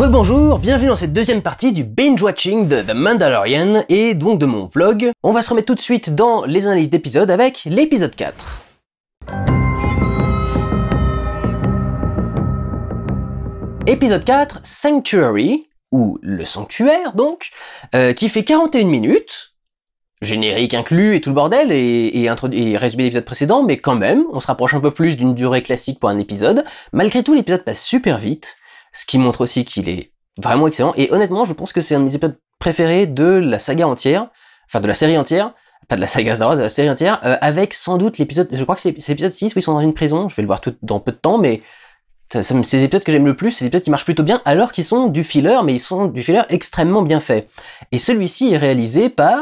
Rebonjour, bienvenue dans cette deuxième partie du binge-watching de The Mandalorian et donc de mon vlog. On va se remettre tout de suite dans les analyses d'épisodes avec l'épisode 4. Épisode 4, Sanctuary, ou le sanctuaire donc, qui fait 41 minutes, générique inclus et tout le bordel, et résumé l'épisode précédent, mais quand même, on se rapproche un peu plus d'une durée classique pour un épisode. Malgré tout, l'épisode passe super vite, ce qui montre aussi qu'il est vraiment excellent, et honnêtement, je pense que c'est un de mes épisodes préférés de la saga entière, enfin de la série entière, pas de la saga Star Wars, de la série entière, avec sans doute l'épisode, je crois que c'est l'épisode 6 où ils sont dans une prison, je vais le voir tout dans peu de temps, mais c'est les épisodes que j'aime le plus, c'est les épisodes qui marchent plutôt bien, alors qu'ils sont du filler, mais ils sont du filler extrêmement bien fait. Et celui-ci est réalisé par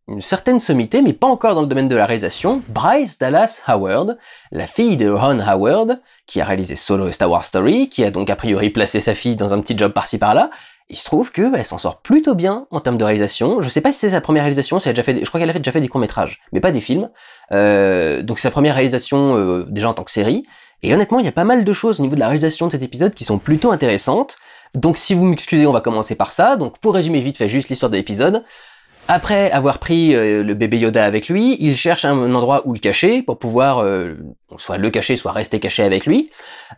une certaine sommité, mais pas encore dans le domaine de la réalisation, Bryce Dallas Howard, la fille de Ron Howard, qui a réalisé Solo et Star Wars Story, qui a donc a priori placé sa fille dans un petit job par-ci par-là. Il se trouve qu'elle s'en sort plutôt bien en termes de réalisation. Je sais pas si c'est sa première réalisation, je crois qu'elle a déjà fait des courts-métrages, mais pas des films. Donc c'est sa première réalisation déjà en tant que série. Et honnêtement, il y a pas mal de choses au niveau de la réalisation de cet épisode qui sont plutôt intéressantes. Donc si vous m'excusez, on va commencer par ça. Donc pour résumer vite fait juste l'histoire de l'épisode, après avoir pris le bébé Yoda avec lui, il cherche un endroit où le cacher pour pouvoir soit le cacher, soit rester caché avec lui.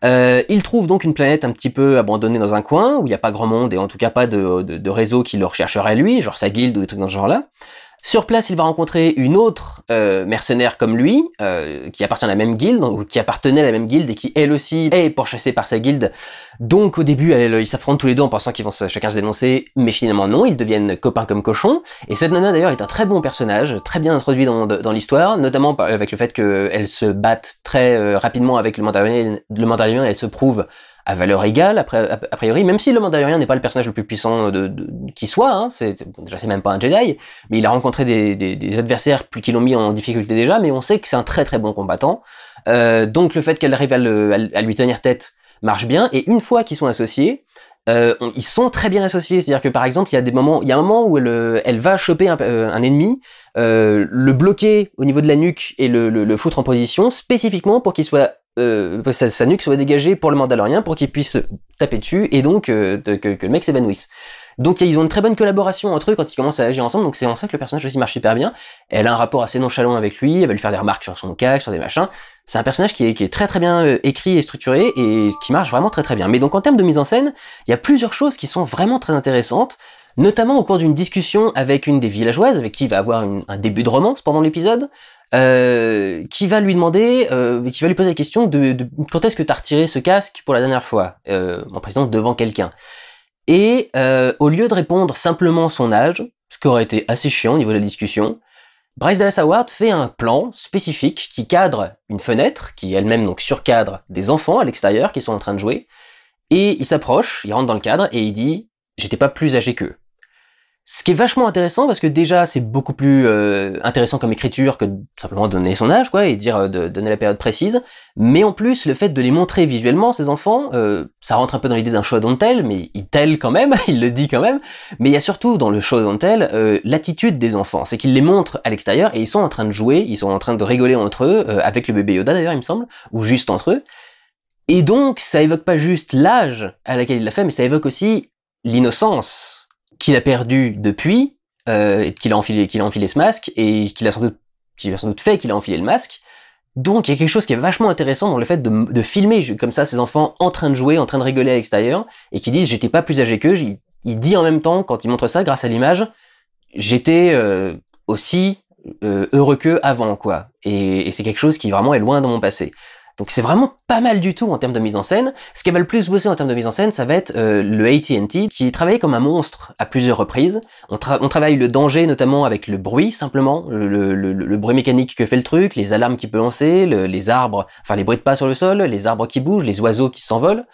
Il trouve donc une planète un petit peu abandonnée dans un coin, où il n'y a pas grand monde et en tout cas pas de réseau qui le rechercherait lui, genre sa guilde ou des trucs dans ce genre-là. Sur place, il va rencontrer une autre mercenaire comme lui, qui appartient à la même guilde, ou qui appartenait à la même guilde, et qui elle aussi est pourchassée par sa guilde. Donc au début, ils s'affrontent tous les deux en pensant qu'ils vont chacun se dénoncer, mais finalement non, ils deviennent copains comme cochons. Et cette nana d'ailleurs est un très bon personnage, très bien introduit dans l'histoire, notamment avec le fait qu'elle se batte très rapidement avec le Mandalorian, et elle se prouve à valeur égale, a priori, même si le Mandalorian n'est pas le personnage le plus puissant qui soit, hein, c'est même pas un Jedi, mais il a rencontré des adversaires qui l'ont mis en difficulté déjà, mais on sait que c'est un très très bon combattant, donc le fait qu'elle arrive à lui tenir tête marche bien, et une fois qu'ils sont associés, ils sont très bien associés, c'est-à-dire que par exemple, il y a un moment où elle va choper un ennemi, le bloquer au niveau de la nuque et le foutre en position, spécifiquement pour qu'il soit sa nuque soit dégagée pour le Mandalorien pour qu'il puisse taper dessus et donc que le mec s'évanouisse. Donc ils ont une très bonne collaboration entre eux quand ils commencent à agir ensemble, donc c'est en ça que le personnage aussi marche super bien. Elle a un rapport assez nonchalant avec lui, elle va lui faire des remarques sur son cas, sur des machins. C'est un personnage qui est très très bien écrit et structuré et qui marche vraiment très très bien. Mais donc en termes de mise en scène, il y a plusieurs choses qui sont vraiment très intéressantes, notamment au cours d'une discussion avec une des villageoises, avec qui il va avoir un début de romance pendant l'épisode, qui va lui demander, qui va lui poser la question de quand est-ce que t'as retiré ce casque pour la dernière fois, en présentant devant quelqu'un. Et au lieu de répondre simplement son âge, ce qui aurait été assez chiant au niveau de la discussion, Bryce Dallas Howard fait un plan spécifique qui cadre une fenêtre, qui elle-même donc surcadre des enfants à l'extérieur qui sont en train de jouer, et il s'approche, il rentre dans le cadre et il dit « J'étais pas plus âgé qu'eux ». Ce qui est vachement intéressant parce que déjà c'est beaucoup plus intéressant comme écriture que simplement donner son âge quoi et dire donner la période précise, mais en plus le fait de les montrer visuellement ces enfants, ça rentre un peu dans l'idée d'un show don't tell, mais il tell quand même, il le dit quand même, mais il y a surtout dans le show don't tell l'attitude des enfants, c'est qu'ils les montrent à l'extérieur et ils sont en train de jouer, ils sont en train de rigoler entre eux, avec le bébé Yoda d'ailleurs il me semble, ou juste entre eux, et donc ça évoque pas juste l'âge à laquelle il l'a fait, mais ça évoque aussi l'innocence qu'il a perdu depuis, qu'il a enfilé ce masque, et qui a sans doute fait qu'il a enfilé le masque. Donc il y a quelque chose qui est vachement intéressant dans le fait de filmer comme ça ces enfants en train de jouer, en train de rigoler à l'extérieur, et qui disent j'étais pas plus âgé qu'eux, il dit en même temps, quand il montre ça, grâce à l'image, j'étais aussi heureux qu'eux avant, quoi. Et c'est quelque chose qui vraiment est loin dans mon passé. Donc c'est vraiment pas mal du tout en termes de mise en scène. Ce qu'elle va le plus bosser en termes de mise en scène, ça va être le AT&T, qui travaille comme un monstre à plusieurs reprises. On travaille le danger notamment avec le bruit, simplement, le bruit mécanique que fait le truc, les alarmes qu'il peut lancer, les arbres, enfin les bruits de pas sur le sol, les arbres qui bougent, les oiseaux qui s'envolent.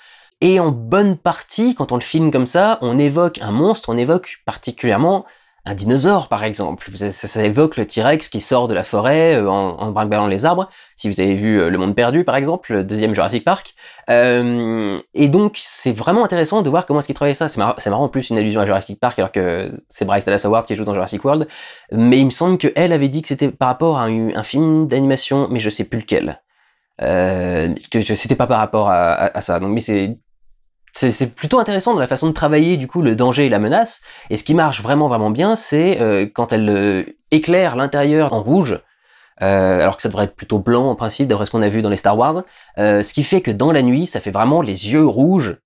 Et en bonne partie, quand on le filme comme ça, on évoque un monstre, on évoque particulièrement un dinosaure, par exemple. Ça évoque le T-Rex qui sort de la forêt en brinque-ballant les arbres. Si vous avez vu Le Monde Perdu, par exemple, le deuxième Jurassic Park. Et donc, c'est vraiment intéressant de voir comment est-ce qu'il travaillait ça. C'est marrant en plus, une allusion à Jurassic Park, alors que c'est Bryce Dallas Howard qui joue dans Jurassic World. Mais il me semble qu'elle avait dit que c'était par rapport à un film d'animation, mais je sais plus lequel. C'était pas par rapport à ça. Donc, mais c'est c'est plutôt intéressant dans la façon de travailler du coup le danger et la menace. Et ce qui marche vraiment bien, c'est quand elle éclaire l'intérieur en rouge, alors que ça devrait être plutôt blanc en principe d'après ce qu'on a vu dans les Star Wars, ce qui fait que dans la nuit, ça fait vraiment les yeux rouges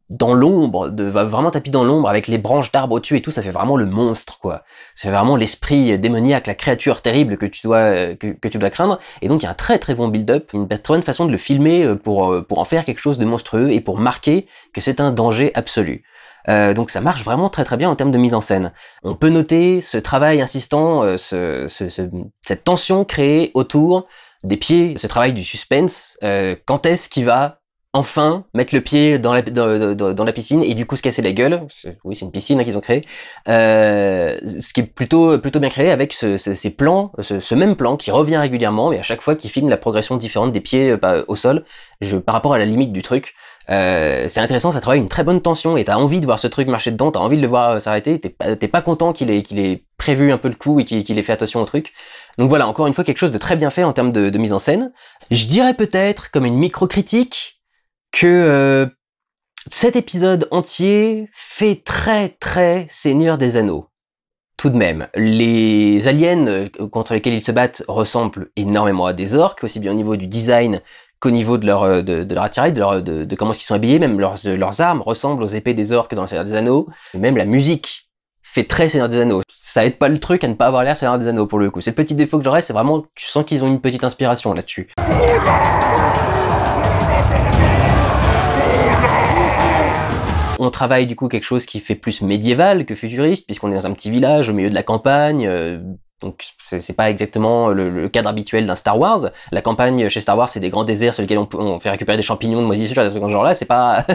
dans l'ombre, vraiment tapis dans l'ombre avec les branches d'arbres au-dessus et tout, ça fait vraiment le monstre quoi. Ça fait vraiment l'esprit démoniaque, la créature terrible que tu dois craindre. Et donc il y a un très bon build-up, une très bonne façon de le filmer pour en faire quelque chose de monstrueux et pour marquer que c'est un danger absolu. Donc ça marche vraiment très bien en termes de mise en scène. On peut noter ce travail insistant, cette tension créée autour des pieds, ce travail du suspense. Quand est-ce qu'il va enfin mettre le pied dans la piscine et du coup se casser la gueule? Oui, c'est une piscine qu'ils ont créée. Ce qui est plutôt bien créé avec ces plans, ce même plan qui revient régulièrement et à chaque fois qui filme la progression différente des pieds au sol, par rapport à la limite du truc. C'est intéressant, ça travaille une très bonne tension et t'as envie de voir ce truc marcher dedans, t'as envie de le voir s'arrêter, t'es pas content qu'il ait prévu un peu le coup et qu'il ait fait attention au truc. Donc voilà, encore une fois quelque chose de très bien fait en termes de mise en scène. Je dirais peut-être comme une micro-critique que cet épisode entier fait très Seigneur des Anneaux. Tout de même, les aliens contre lesquels ils se battent ressemblent énormément à des orques, aussi bien au niveau du design qu'au niveau de leur attirail, de comment est-ce qu'ils sont habillés, même leurs armes ressemblent aux épées des orques dans le Seigneur des Anneaux, et même la musique fait très Seigneur des Anneaux. Ça aide pas le truc à ne pas avoir l'air Seigneur des Anneaux pour le coup. C'est le petit défaut que j'aurais, c'est vraiment, tu sens qu'ils ont une petite inspiration là-dessus. On travaille du coup quelque chose qui fait plus médiéval que futuriste, puisqu'on est dans un petit village au milieu de la campagne, donc c'est pas exactement le cadre habituel d'un Star Wars. La campagne chez Star Wars, c'est des grands déserts sur lesquels on fait récupérer des champignons de moisissure, des trucs dans ce genre-là. C'est pas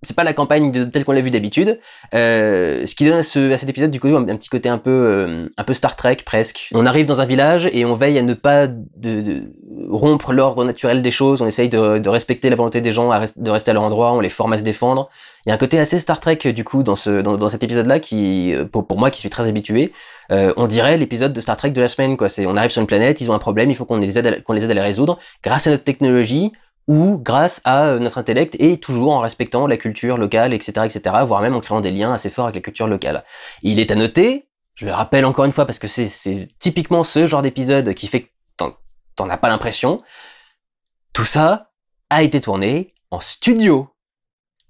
c'est pas la campagne telle qu'on l'a vu d'habitude. Ce qui donne à cet épisode du coup un petit côté un peu Star Trek presque. On arrive dans un village et on veille à ne pas de rompre l'ordre naturel des choses. On essaye de respecter la volonté des gens, de rester à leur endroit. On les forme à se défendre. Il y a un côté assez Star Trek du coup dans cet épisode-là qui, pour moi qui suis très habitué, on dirait l'épisode de Star Trek de la semaine quoi. On arrive sur une planète, ils ont un problème, il faut qu'on les aide à les résoudre grâce à notre technologie ou grâce à notre intellect et toujours en respectant la culture locale, etc., voire même en créant des liens assez forts avec la culture locale. Et il est à noter, je le rappelle encore une fois parce que c'est typiquement ce genre d'épisode qui fait que t'en as pas l'impression. Tout ça a été tourné en studio.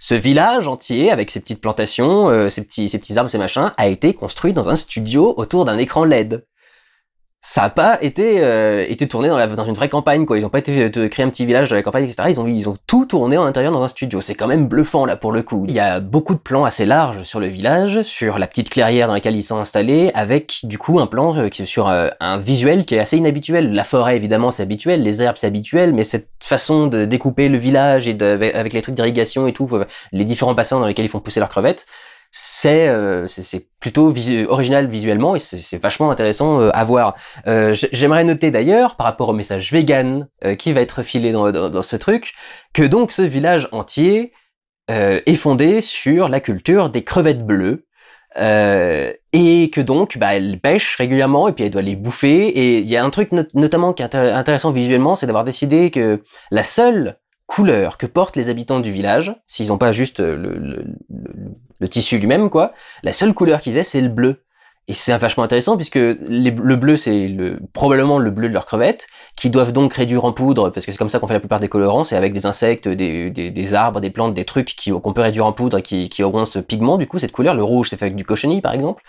Ce village entier, avec ses petites plantations, ses petits arbres, ses machins, a été construit dans un studio autour d'un écran LED. Ça a pas été tourné dans une vraie campagne, quoi. Ils ont pas été créer un petit village de la campagne, etc. Ils ont tout tourné en intérieur dans un studio. C'est quand même bluffant, là, pour le coup. Il y a beaucoup de plans assez larges sur le village, sur la petite clairière dans laquelle ils sont installés, avec, du coup, un plan sur un visuel qui est assez inhabituel. La forêt, évidemment, c'est habituel, les herbes, c'est habituel, mais cette façon de découper le village et avec les trucs d'irrigation et tout, les différents bassins dans lesquels ils font pousser leurs crevettes, c'est plutôt original visuellement et c'est vachement intéressant à voir. J'aimerais noter d'ailleurs, par rapport au message vegan qui va être filé dans ce truc, que donc ce village entier est fondé sur la culture des crevettes bleues, et que donc elle pêche régulièrement et puis elle doit les bouffer. Et il y a un truc notamment qui est intéressant visuellement, c'est d'avoir décidé que la seule couleur que portent les habitants du village, s'ils n'ont pas juste le tissu lui-même, quoi, la seule couleur qu'ils aient, c'est le bleu. Et c'est vachement intéressant puisque le bleu, c'est probablement le bleu de leurs crevettes, qui doivent donc réduire en poudre, parce que c'est comme ça qu'on fait la plupart des colorants, c'est avec des insectes, des arbres, des plantes, des trucs qu'on peut réduire en poudre, qui auront ce pigment, du coup, cette couleur. Le rouge, c'est fait avec du cochenille, par exemple,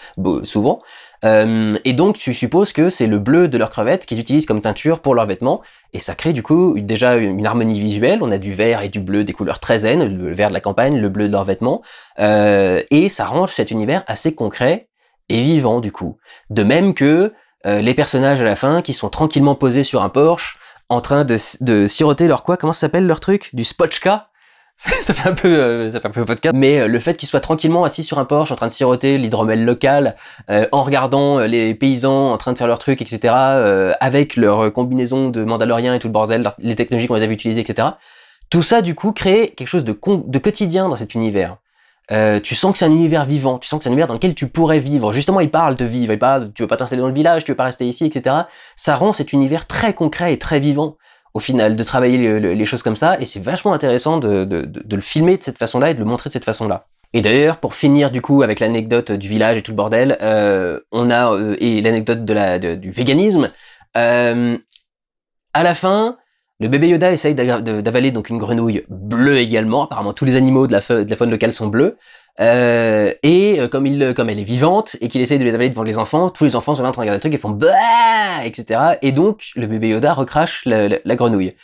souvent. Et donc, tu supposes que c'est le bleu de leurs crevettes qu'ils utilisent comme teinture pour leurs vêtements, et ça crée du coup déjà une harmonie visuelle. On a du vert et du bleu, des couleurs très zen, le vert de la campagne, le bleu de leurs vêtements, et ça rend cet univers assez concret et vivant du coup. De même que les personnages à la fin qui sont tranquillement posés sur un porche en train de siroter leur quoi, comment ça s'appelle leur truc, du spotchka. Ça fait un peu vodka, mais le fait qu'ils soient tranquillement assis sur un porche en train de siroter l'hydromel local, en regardant les paysans en train de faire leur truc, etc., avec leur combinaison de mandaloriens et tout le bordel, les technologies qu'on les avait utilisées, etc. Tout ça du coup crée quelque chose de quotidien dans cet univers. Tu sens que c'est un univers vivant, tu sens que c'est un univers dans lequel tu pourrais vivre. Justement, il parle de vivre, il parle, tu veux pas t'installer dans le village, tu veux pas rester ici, etc. Ça rend cet univers très concret et très vivant. au final, de travailler les choses comme ça, et c'est vachement intéressant de le filmer de cette façon-là et de le montrer de cette façon-là. Et d'ailleurs, pour finir du coup avec l'anecdote du village et tout le bordel, on a et l'anecdote du véganisme. À la fin, le bébé Yoda essaye d'avaler donc une grenouille bleue également. Apparemment, tous les animaux de la faune locale sont bleus. Comme elle est vivante et qu'il essaye de les avaler devant les enfants, tous les enfants sont là en train de regarder le truc et font bah, etc. Et donc le bébé Yoda recrache la grenouille.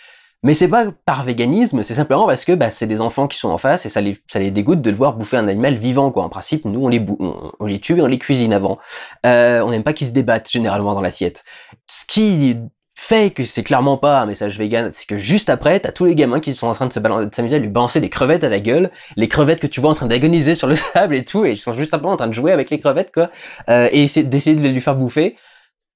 Mais c'est pas par véganisme, c'est simplement parce que bah, c'est des enfants qui sont en face et ça les dégoûte de le voir bouffer un animal vivant, quoi. En principe, nous on les tue et on les cuisine avant. On n'aime pas qu'ils se débattent généralement dans l'assiette. Ce qui fait que c'est clairement pas un message vegan, c'est que juste après, t'as tous les gamins qui sont en train de s'amuser à lui balancer des crevettes à la gueule, les crevettes que tu vois en train d'agoniser sur le sable et tout, et ils sont juste simplement en train de jouer avec les crevettes, quoi, et d'essayer de les lui faire bouffer.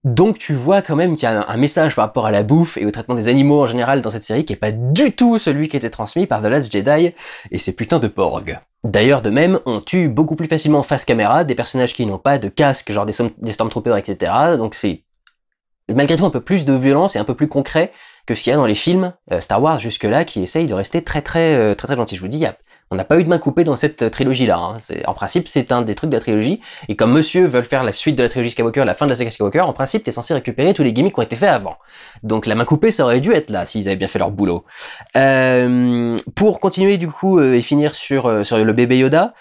Donc tu vois quand même qu'il y a un message par rapport à la bouffe et au traitement des animaux en général dans cette série qui est pas du tout celui qui était transmis par The Last Jedi et ces putains de porgs. D'ailleurs, de même, on tue beaucoup plus facilement face caméra des personnages qui n'ont pas de casque, genre des Stormtroopers, etc. Donc c'est malgré tout un peu plus de violence et un peu plus concret que ce qu'il y a dans les films Star Wars jusque-là qui essayent de rester très gentils. Je vous dis, on n'a pas eu de main coupée dans cette trilogie-là. Hein. En principe, c'est un des trucs de la trilogie. Et comme monsieur veut faire la suite de la trilogie Skywalker, la fin de la saga Skywalker, en principe, t'es censé récupérer tous les gimmicks qui ont été faits avant. Donc la main coupée, ça aurait dû être là, s'ils avaient bien fait leur boulot. Pour continuer, du coup, et finir sur le bébé Yoda,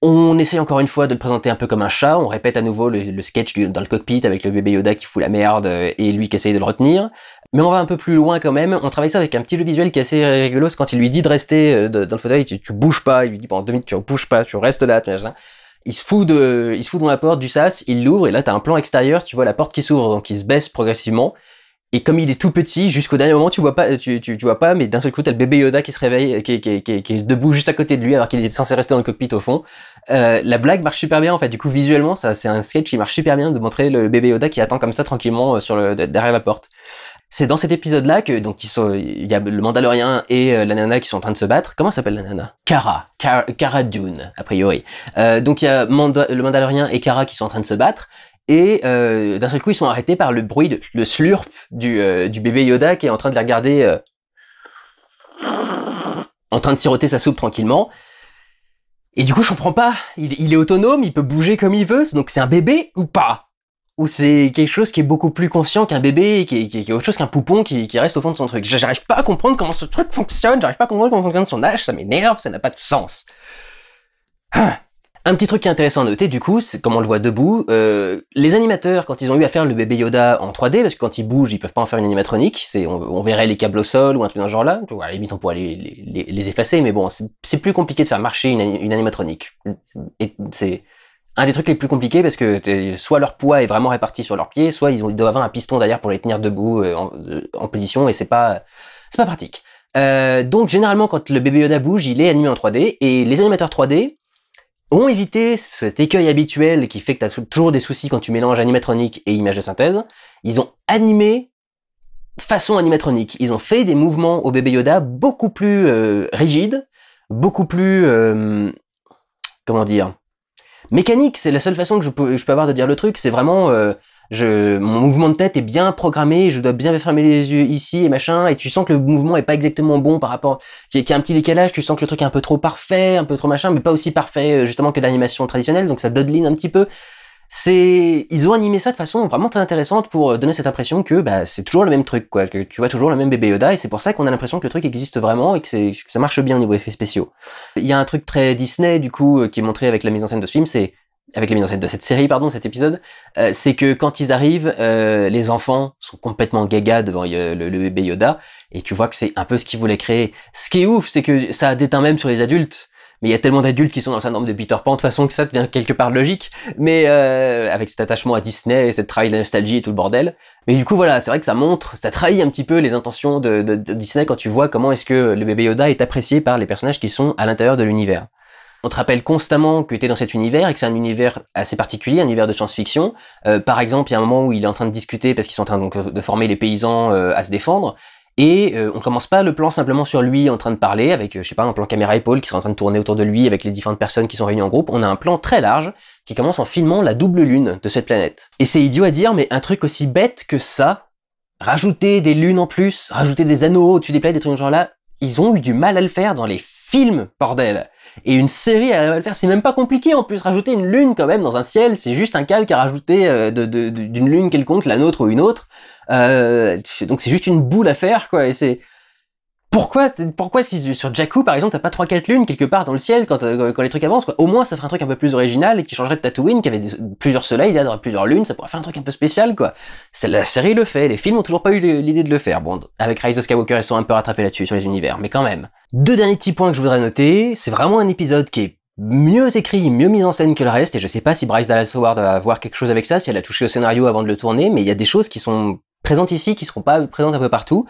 on essaye encore une fois de le présenter un peu comme un chat, on répète à nouveau le sketch dans le cockpit avec le bébé Yoda qui fout la merde et lui qui essaye de le retenir. Mais on va un peu plus loin quand même, on travaille ça avec un petit jeu visuel qui est assez rigolo, c'est quand il lui dit de rester dans le fauteuil, tu bouges pas, il lui dit pendant 2 minutes tu bouges pas, tu restes là, il se fout dans la porte du sas, il l'ouvre et là t'as un plan extérieur, tu vois la porte qui s'ouvre donc il se baisse progressivement. Et comme il est tout petit, jusqu'au dernier moment, tu vois pas, mais d'un seul coup, t'as le bébé Yoda qui se réveille, qui est debout juste à côté de lui, alors qu'il est censé rester dans le cockpit au fond. La blague marche super bien, en fait. Du coup, visuellement, ça, c'est un sketch qui marche super bien de montrer le bébé Yoda qui attend comme ça tranquillement derrière la porte. C'est dans cet épisode-là que, donc, il y a le Mandalorien et la nana qui sont en train de se battre. Comment s'appelle la nana? Cara Dune, a priori. Donc, il y a le Mandalorien et Cara qui sont en train de se battre. Et d'un seul coup, ils sont arrêtés par le bruit, le slurp du bébé Yoda qui est en train de les regarder en train de siroter sa soupe tranquillement. Et du coup, je comprends pas. Il est autonome, il peut bouger comme il veut, donc c'est un bébé ou pas? Ou c'est quelque chose qui est beaucoup plus conscient qu'un bébé, qui est autre chose qu'un poupon qui reste au fond de son truc. J'arrive pas à comprendre comment ce truc fonctionne, j'arrive pas à comprendre comment fonctionne son âge, ça m'énerve, ça n'a pas de sens. Un petit truc qui est intéressant à noter, du coup, c'est comme on le voit debout, les animateurs, quand ils ont eu à faire le bébé Yoda en 3D, parce que quand ils bougent, ils peuvent pas en faire une animatronique, on verrait les câbles au sol ou un truc dans ce genre-là, à la limite on pourrait les effacer, mais bon, c'est plus compliqué de faire marcher une animatronique. Et c'est un des trucs les plus compliqués parce que soit leur poids est vraiment réparti sur leurs pieds, soit ils doivent avoir un piston derrière pour les tenir debout en position, et c'est pas pratique. Donc généralement, quand le bébé Yoda bouge, il est animé en 3D, et les animateurs 3D ont évité cet écueil habituel qui fait que tu as toujours des soucis quand tu mélanges animatronique et image de synthèse. Ils ont animé façon animatronique. Ils ont fait des mouvements au bébé Yoda beaucoup plus rigides, beaucoup plus... comment dire, mécanique. C'est la seule façon que je peux avoir de dire le truc. C'est vraiment... mon mouvement de tête est bien programmé, je dois bien fermer les yeux ici et machin, et tu sens que le mouvement est pas exactement bon par rapport, qu'il y a un petit décalage, tu sens que le truc est un peu trop parfait, un peu trop machin, mais pas aussi parfait justement que l'animation traditionnelle, donc ça dodeline un petit peu. Ils ont animé ça de façon vraiment très intéressante pour donner cette impression que c'est toujours le même truc, quoi, que tu vois toujours le même bébé Yoda, et c'est pour ça qu'on a l'impression que le truc existe vraiment et que ça marche bien au niveau effets spéciaux. Il y a un truc très Disney du coup qui est montré avec la mise en scène de ce film, avec la mise en scène de cette série, cet épisode, c'est que quand ils arrivent, les enfants sont complètement gaga devant le bébé Yoda, et tu vois que c'est un peu ce qu'ils voulaient créer. Ce qui est ouf, c'est que ça a déteint même sur les adultes, mais il y a tellement d'adultes qui sont dans le syndrome de Peter Pan, de toute façon que ça devient quelque part logique, mais avec cet attachement à Disney, et cette travail de la nostalgie et tout le bordel. Mais du coup voilà, c'est vrai que ça trahit un petit peu les intentions de Disney quand tu vois comment est-ce que le bébé Yoda est apprécié par les personnages qui sont à l'intérieur de l'univers. On te rappelle constamment que tu es dans cet univers et que c'est un univers assez particulier, un univers de science-fiction. Par exemple, il y a un moment où il est en train de discuter parce qu'ils sont en train donc, de former les paysans à se défendre. Et on commence pas le plan simplement sur lui en train de parler avec, je sais pas, un plan caméra épaule qui sera en train de tourner autour de lui avec les différentes personnes qui sont réunies en groupe. On a un plan très large qui commence en filmant la double lune de cette planète. Et c'est idiot à dire, mais un truc aussi bête que ça, rajouter des lunes en plus, rajouter des anneaux au-dessus des planètes, des trucs de ce genre-là, ils ont eu du mal à le faire dans les films, bordel. Et une série arrive à le faire, c'est même pas compliqué en plus, rajouter une lune quand même dans un ciel, c'est juste un calque à rajouter d'une lune quelconque, la nôtre ou une autre. Donc c'est juste une boule à faire, quoi, et c'est... Pourquoi est-ce que sur Jakku, par exemple, t'as pas 3-4 lunes quelque part dans le ciel quand les trucs avancent, quoi? Au moins, ça ferait un truc un peu plus original et qui changerait de Tatooine, qui avait plusieurs soleils, là, il y aurait plusieurs lunes, ça pourrait faire un truc un peu spécial, quoi. La série le fait, les films ont toujours pas eu l'idée de le faire. Bon, avec Rise of Skywalker, ils sont un peu rattrapés là-dessus, sur les univers, mais quand même. Deux derniers petits points que je voudrais noter, c'est vraiment un épisode qui est mieux écrit, mieux mis en scène que le reste, et je sais pas si Bryce Dallas Howard va avoir quelque chose avec ça, si elle a touché au scénario avant de le tourner, mais il y a des choses qui sont présentes ici, qui seront pas présentes un peu partout.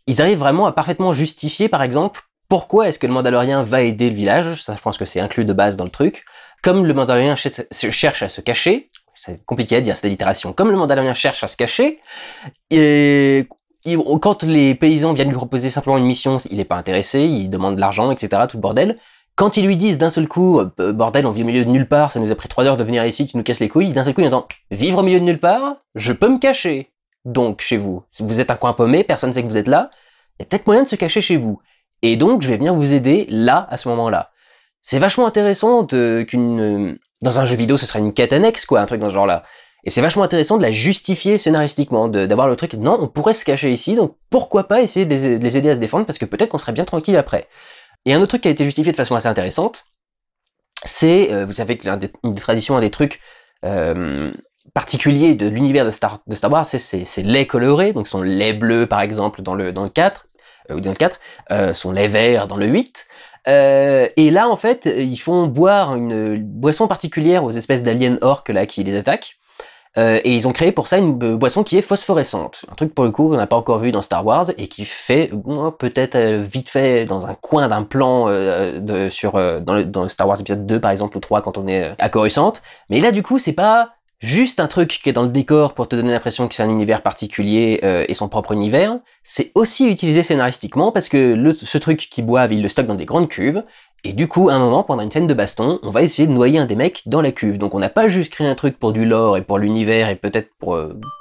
Ils arrivent vraiment à parfaitement justifier, par exemple, pourquoi est-ce que le Mandalorien va aider le village, ça je pense que c'est inclus de base dans le truc, comme le Mandalorien cherche à se cacher, c'est compliqué à dire cette allitération, comme le Mandalorien cherche à se cacher, et quand les paysans viennent lui proposer simplement une mission, il est pas intéressé, il demande de l'argent, etc., tout le bordel. Quand ils lui disent d'un seul coup, bordel, on vit au milieu de nulle part, ça nous a pris 3 heures de venir ici, tu nous casses les couilles, d'un seul coup il entend, vivre au milieu de nulle part, je peux me cacher. Donc, chez vous. Si vous êtes un coin paumé, personne ne sait que vous êtes là, il y a peut-être moyen de se cacher chez vous. Et donc, je vais venir vous aider là, à ce moment-là. C'est vachement intéressant dans un jeu vidéo, ce serait une quête annexe, quoi, un truc dans ce genre-là. Et c'est vachement intéressant de la justifier scénaristiquement, d'avoir le truc, non, on pourrait se cacher ici, donc pourquoi pas essayer de les aider à se défendre, parce que peut-être qu'on serait bien tranquille après. Et un autre truc qui a été justifié de façon assez intéressante, c'est, vous savez que une des traditions, un des trucs, particulier de l'univers de Star Wars, c'est lait coloré, donc son lait bleu par exemple dans le 4, ou dans le 4, son lait vert dans le 8, et là en fait ils font boire une boisson particulière aux espèces d'aliens orques là qui les attaquent, et ils ont créé pour ça une boisson qui est phosphorescente, un truc pour le coup qu'on n'a pas encore vu dans Star Wars et qui fait peut-être vite fait dans un coin d'un plan dans Star Wars épisode 2 par exemple ou 3 quand on est à Coruscant, mais là du coup c'est pas juste un truc qui est dans le décor pour te donner l'impression que c'est un univers particulier et son propre univers, c'est aussi utilisé scénaristiquement parce que ce truc qu'ils boivent, ils le stockent dans des grandes cuves, et du coup, à un moment, pendant une scène de baston, on va essayer de noyer un des mecs dans la cuve. Donc on n'a pas juste créé un truc pour du lore et pour l'univers et peut-être pour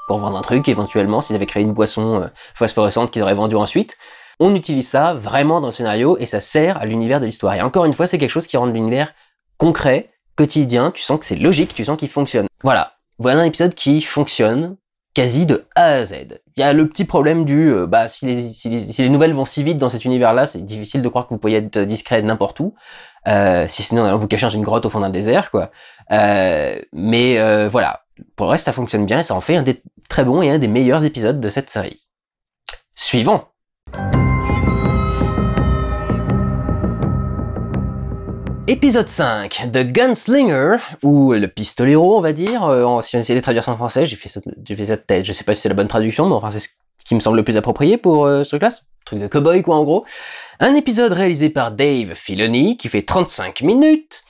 vendre un truc éventuellement, s'ils avaient créé une boisson phosphorescente qu'ils auraient vendue ensuite. On utilise ça vraiment dans le scénario et ça sert à l'univers de l'histoire. Et encore une fois, c'est quelque chose qui rend l'univers concret, quotidien, tu sens que c'est logique, tu sens qu'il fonctionne. Voilà un épisode qui fonctionne quasi de A à Z. Il y a le petit problème du si les nouvelles vont si vite dans cet univers-là, c'est difficile de croire que vous pourriez être discret n'importe où, si ce n'est en allant vous cacher dans une grotte au fond d'un désert, quoi. Mais voilà, pour le reste ça fonctionne bien et ça en fait un des très bons et un des meilleurs épisodes de cette série. Suivant. Épisode 5, The Gunslinger, ou le pistolero, on va dire, si on essaie de traduire ça en français, j'ai fait ça de tête, je sais pas si c'est la bonne traduction, mais enfin c'est ce qui me semble le plus approprié pour ce truc-là, truc de cow-boy quoi en gros. Un épisode réalisé par Dave Filoni, qui fait 35 minutes,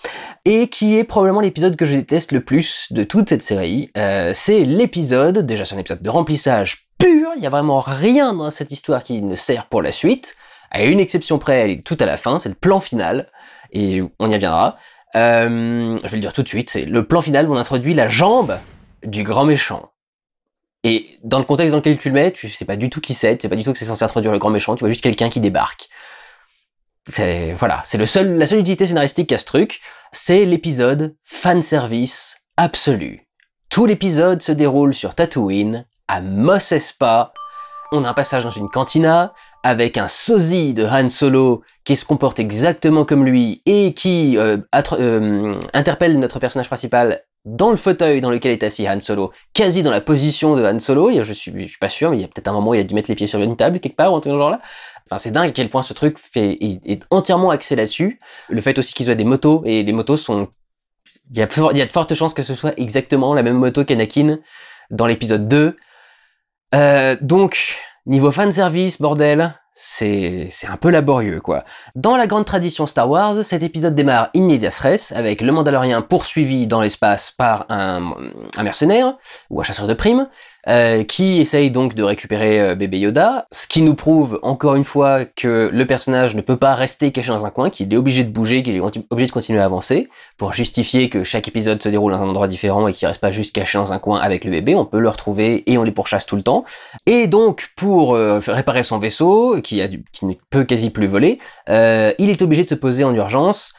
et qui est probablement l'épisode que je déteste le plus de toute cette série. C'est l'épisode, déjà c'est un épisode de remplissage pur, il y a vraiment rien dans cette histoire qui ne sert pour la suite, à une exception près, elle est tout à la fin, c'est le plan final, et on y reviendra. Je vais le dire tout de suite, c'est le plan final où on introduit la jambe du grand méchant. Et dans le contexte dans lequel tu le mets, tu sais pas du tout qui c'est, tu sais pas du tout que c'est censé introduire le grand méchant, tu vois juste quelqu'un qui débarque. Voilà, c'est la seule utilité scénaristique qu'a ce truc, c'est l'épisode fanservice absolu. Tout l'épisode se déroule sur Tatooine, à Mos Espa. On a un passage dans une cantina, avec un sosie de Han Solo qui se comporte exactement comme lui et qui interpelle notre personnage principal dans le fauteuil dans lequel est assis Han Solo, quasi dans la position de Han Solo. Je suis pas sûr, mais il y a peut-être un moment où il a dû mettre les pieds sur une table quelque part ou un truc dans ce genre-là. Enfin, c'est dingue à quel point ce truc est entièrement axé là-dessus. Le fait aussi qu'ils aient des motos, et les motos sont... Il y a de fortes chances que ce soit exactement la même moto qu'Anakin dans l'épisode 2. Donc... Niveau fanservice, bordel, c'est un peu laborieux, quoi. Dans la grande tradition Star Wars, cet épisode démarre in medias res, avec le Mandalorien poursuivi dans l'espace par un mercenaire, ou un chasseur de primes, qui essaye donc de récupérer bébé Yoda, ce qui nous prouve encore une fois que le personnage ne peut pas rester caché dans un coin, qu'il est obligé de bouger, qu'il est obligé de continuer à avancer, pour justifier que chaque épisode se déroule dans un endroit différent et qu'il reste pas juste caché dans un coin avec le bébé, on peut le retrouver et on les pourchasse tout le temps. Et donc, pour réparer son vaisseau, qui ne peut quasi plus voler, il est obligé de se poser en urgence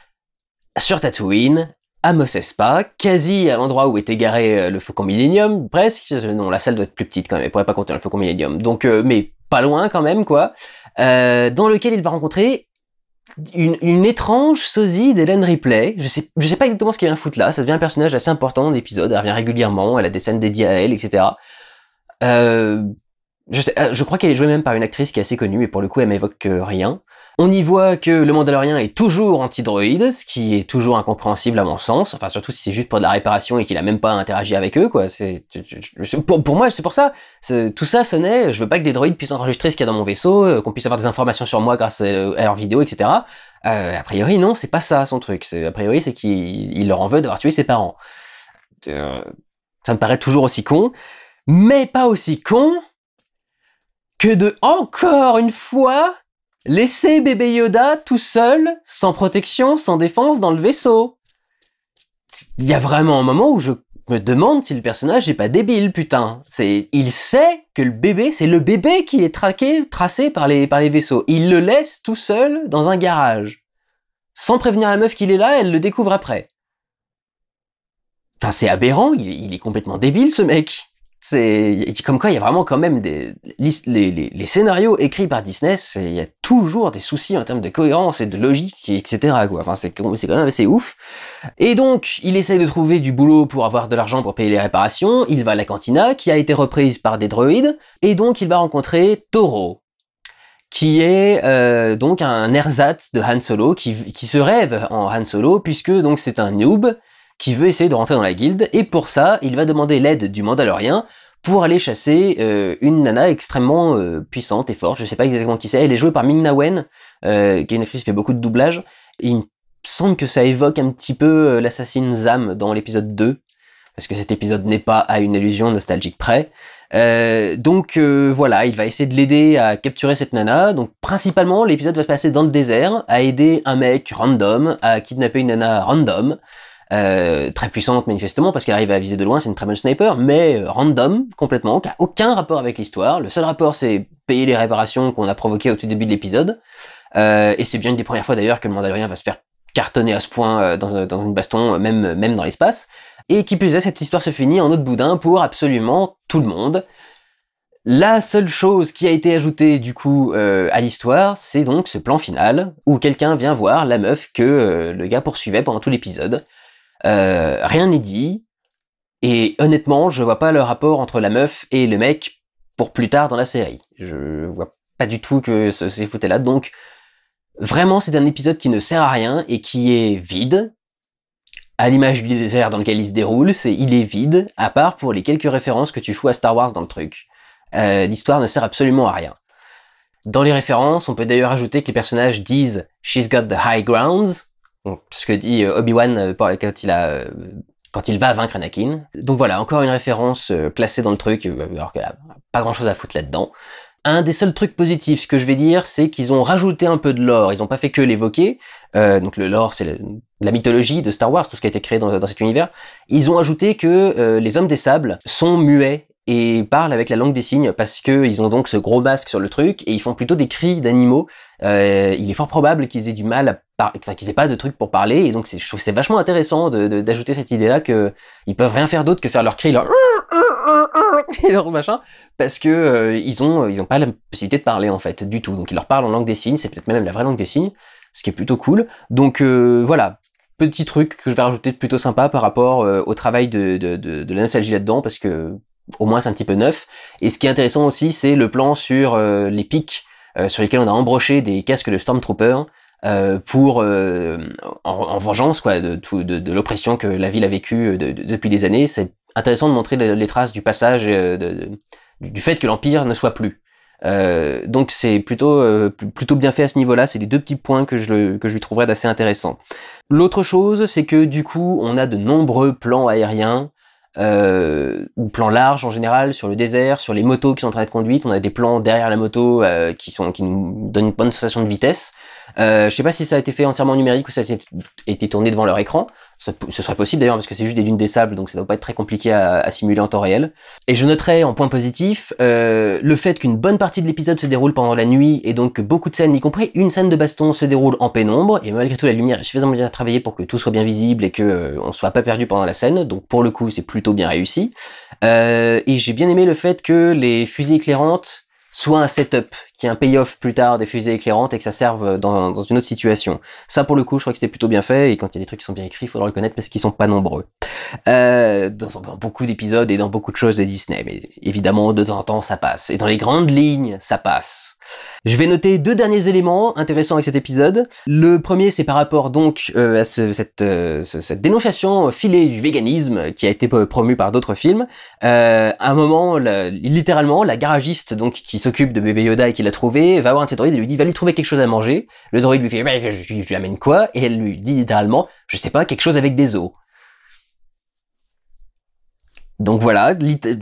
sur Tatooine, à Mos Espa, quasi à l'endroit où était garé le Faucon Millenium, presque. Non, la salle doit être plus petite quand même, elle pourrait pas contenir le Faucon Millenium. Donc, mais pas loin quand même, quoi. Dans lequel il va rencontrer une étrange sosie d'Ellen Ripley. Je sais pas exactement ce qu'elle vient foutre là, ça devient un personnage assez important dans l'épisode, elle revient régulièrement, elle a des scènes dédiées à elle, etc. Je crois qu'elle est jouée même par une actrice qui est assez connue, mais pour le coup elle m'évoque rien. On y voit que le Mandalorien est toujours anti-droïde, ce qui est toujours incompréhensible à mon sens, enfin surtout si c'est juste pour de la réparation et qu'il a même pas interagi avec eux, quoi. Pour moi, c'est pour ça, tout ça sonnait, je veux pas que des droïdes puissent enregistrer ce qu'il y a dans mon vaisseau, qu'on puisse avoir des informations sur moi grâce à leurs vidéos, etc. A priori, non, c'est pas ça son truc. A priori, c'est qu'il leur en veut d'avoir tué ses parents. Ça me paraît toujours aussi con, mais pas aussi con que de, encore une fois, laisser bébé Yoda tout seul, sans protection, sans défense, dans le vaisseau. Il y a vraiment un moment où je me demande si le personnage est pas débile, putain. Il sait que le bébé, c'est le bébé qui est tracé par les vaisseaux. Il le laisse tout seul dans un garage. Sans prévenir la meuf qu'il est là, elle le découvre après. Enfin, c'est aberrant, il est complètement débile, ce mec. C'est comme quoi il y a vraiment quand même les scénarios écrits par Disney, il y a toujours des soucis en termes de cohérence et de logique, etc. quoi. Enfin, c'est quand même assez ouf. Et donc, il essaye de trouver du boulot pour avoir de l'argent pour payer les réparations. Il va à la cantina, qui a été reprise par des droïdes, et donc il va rencontrer Toro, qui est donc un ersatz de Han Solo, qui se rêve en Han Solo, puisque donc c'est un noob qui veut essayer de rentrer dans la guilde, et pour ça, il va demander l'aide du Mandalorien pour aller chasser une nana extrêmement puissante et forte, je sais pas exactement qui c'est, elle est jouée par Ming-Na Wen, qui est une actrice qui fait beaucoup de doublage, et il me semble que ça évoque un petit peu l'assassine Zam dans l'épisode 2, parce que cet épisode n'est pas à une allusion nostalgique près. Donc voilà, il va essayer de l'aider à capturer cette nana, donc principalement l'épisode va se passer dans le désert, à aider un mec random à kidnapper une nana random, très puissante manifestement parce qu'elle arrive à viser de loin, c'est une très bonne sniper, mais random complètement, qui a aucun rapport avec l'histoire. Le seul rapport c'est payer les réparations qu'on a provoquées au tout début de l'épisode, et c'est bien une des premières fois d'ailleurs que le Mandalorien va se faire cartonner à ce point dans une baston, même dans l'espace, et qui plus est, cette histoire se finit en autre boudin pour absolument tout le monde. La seule chose qui a été ajoutée du coup à l'histoire, c'est donc ce plan final, où quelqu'un vient voir la meuf que le gars poursuivait pendant tout l'épisode. Rien n'est dit, et honnêtement, je vois pas le rapport entre la meuf et le mec pour plus tard dans la série. Je vois pas du tout que c'est foutu là, donc vraiment c'est un épisode qui ne sert à rien et qui est vide, à l'image du désert dans lequel il se déroule, il est vide, à part pour les quelques références que tu fous à Star Wars dans le truc. L'histoire ne sert absolument à rien. Dans les références, on peut d'ailleurs ajouter que les personnages disent « She's got the high grounds », ce que dit Obi-Wan quand il va vaincre Anakin. Donc voilà, encore une référence placée dans le truc, alors qu'il n'y a pas grand chose à foutre là-dedans. Un des seuls trucs positifs, ce que je vais dire, c'est qu'ils ont rajouté un peu de lore, ils n'ont pas fait que l'évoquer, donc le lore c'est la mythologie de Star Wars, tout ce qui a été créé dans cet univers. Ils ont ajouté que les hommes des sables sont muets et parlent avec la langue des signes parce que ils ont donc ce gros masque sur le truc et ils font plutôt des cris d'animaux. Il est fort probable qu'ils aient du mal qu'ils aient pas de trucs pour parler, et donc je trouve que c'est vachement intéressant d'ajouter cette idée-là que ils peuvent rien faire d'autre que faire leur cri, leur et leur machin, parce que ils ont pas la possibilité de parler en fait du tout. Donc ils leur parlent en langue des signes, c'est peut-être même la vraie langue des signes, ce qui est plutôt cool. Donc voilà. Petit truc que je vais rajouter de plutôt sympa par rapport au travail de la nostalgie là-dedans, parce que au moins c'est un petit peu neuf. Et ce qui est intéressant aussi, c'est le plan sur les pics sur lesquels on a embroché des casques de Stormtrooper pour en vengeance quoi de l'oppression que la ville a vécue depuis des années. C'est intéressant de montrer les traces du passage du fait que l'Empire ne soit plus. Donc c'est plutôt bien fait à ce niveau-là. C'est les deux petits points que je lui trouverais d'assez intéressant. L'autre chose, c'est que du coup, on a de nombreux plans aériens ou plan large en général, sur le désert, sur les motos qui sont en train d'être conduites. On a des plans derrière la moto qui nous donnent une bonne sensation de vitesse. Je sais pas si ça a été fait entièrement numérique ou ça a été tourné devant leur écran. Ce serait possible d'ailleurs parce que c'est juste des dunes des sables, donc ça doit pas être très compliqué à simuler en temps réel. Et je noterai en point positif le fait qu'une bonne partie de l'épisode se déroule pendant la nuit et donc que beaucoup de scènes, y compris une scène de baston, se déroule en pénombre, et malgré tout la lumière est suffisamment bien travaillée pour que tout soit bien visible et que on soit pas perdu pendant la scène, donc pour le coup c'est plutôt bien réussi. Et j'ai bien aimé le fait que les fusées éclairantes soit un setup, qui est un payoff plus tard des fusées éclairantes et que ça serve dans une autre situation. Ça, pour le coup, je crois que c'était plutôt bien fait, et quand il y a des trucs qui sont bien écrits, il faudra le reconnaître parce qu'ils sont pas nombreux. Dans beaucoup d'épisodes et dans beaucoup de choses de Disney, mais évidemment, de temps en temps, ça passe. Et dans les grandes lignes, ça passe. Je vais noter 2 derniers éléments intéressants avec cet épisode. Le premier, c'est par rapport donc à cette dénonciation filée du véganisme qui a été promue par d'autres films. À un moment, littéralement, la garagiste donc qui s'occupe de bébé Yoda et qui l'a trouvé va voir un de ses droïdes et lui dit va lui trouver quelque chose à manger. Le droïde lui fait je lui amène quoi? Et elle lui dit littéralement je sais pas, quelque chose avec des os. Donc voilà,